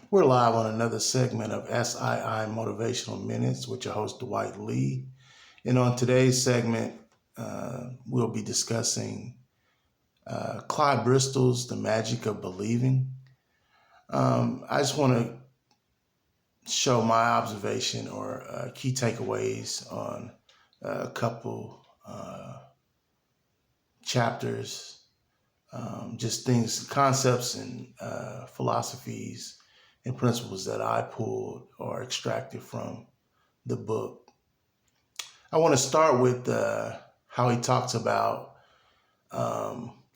We're live on another segment of SII Motivational Minutes with your host, Dwight Lee. And on today's segment, we'll be discussing Claude Bristol's The Magic of Believing. I just want to show my observation or key takeaways on a couple chapters, just things, concepts, and philosophies and principles that I pulled or extracted from the book. I want to start with how he talks about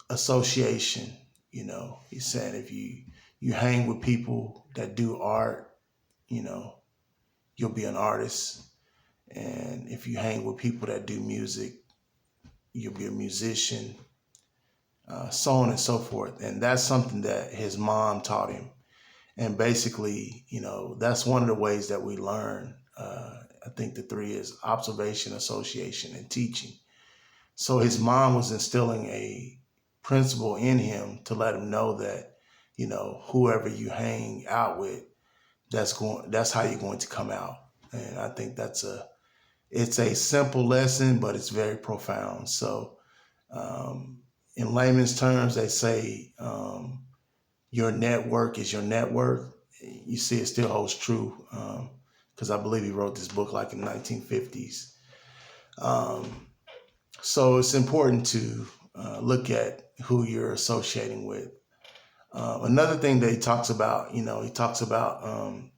association. He's saying if you hang with people that do art, you know, you'll be an artist, and if you hang with people that do music, you'll be a musician, so on and so forth. And that's something that his mom taught him. And basically, that's one of the ways that we learn. I think the three is observation, association, and teaching. So his mom was instilling a principle in him to let him know that, whoever you hang out with, that's how you're going to come out. And I think it's a simple lesson, but it's very profound. So in layman's terms, they say your network is your network. You see, it still holds true because I believe he wrote this book like in the 1950s. So it's important to look at who you're associating with. Another thing that he talks about, he talks about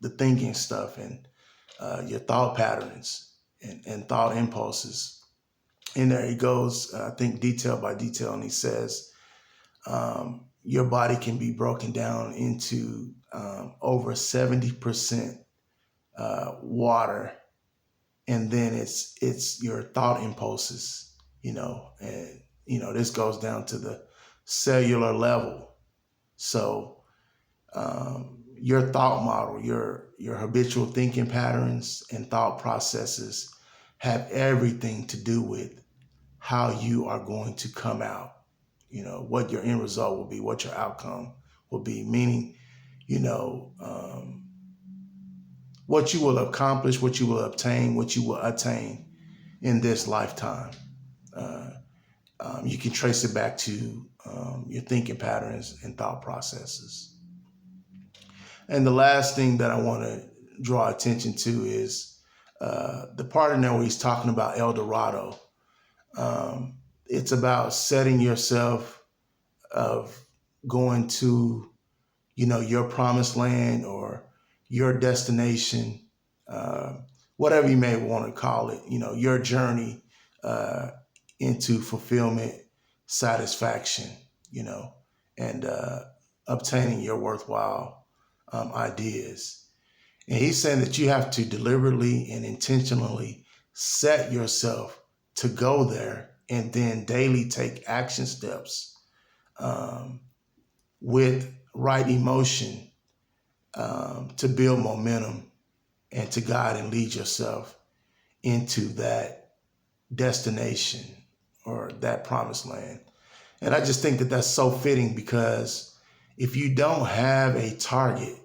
the thinking stuff and your thought patterns and thought impulses. In there, he goes, I think, detail by detail, and he says, your body can be broken down into over 70% water, and then it's your thought impulses, and this goes down to the cellular level. So your thought model, your habitual thinking patterns and thought processes have everything to do with how you are going to come out. What your end result will be, what your outcome will be, meaning, what you will accomplish, what you will obtain, what you will attain in this lifetime. You can trace it back to your thinking patterns and thought processes. And the last thing that I want to draw attention to is the part in there where he's talking about eldarado. It's about setting yourself of going to, your promised land or your destination, whatever you may want to call it, your journey into fulfillment, satisfaction, and obtaining your worthwhile ideas. And he's saying that you have to deliberately and intentionally set yourself to go there and then daily take action steps with right emotion to build momentum and to guide and lead yourself into that destination or that promised land. And I just think that that's so fitting because if you don't have a target,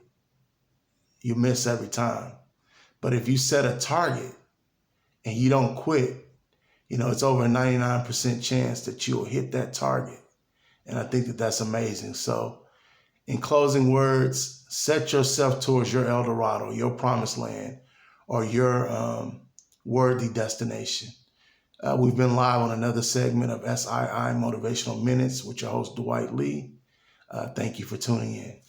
you miss every time. But if you set a target and you don't quit, it's over a 99% chance that you'll hit that target. And I think that that's amazing. So in closing words, set yourself towards your Eldorado, your promised land, or your worthy destination. We've been live on another segment of SII Motivational Minutes with your host, Dwight Lee. Thank you for tuning in.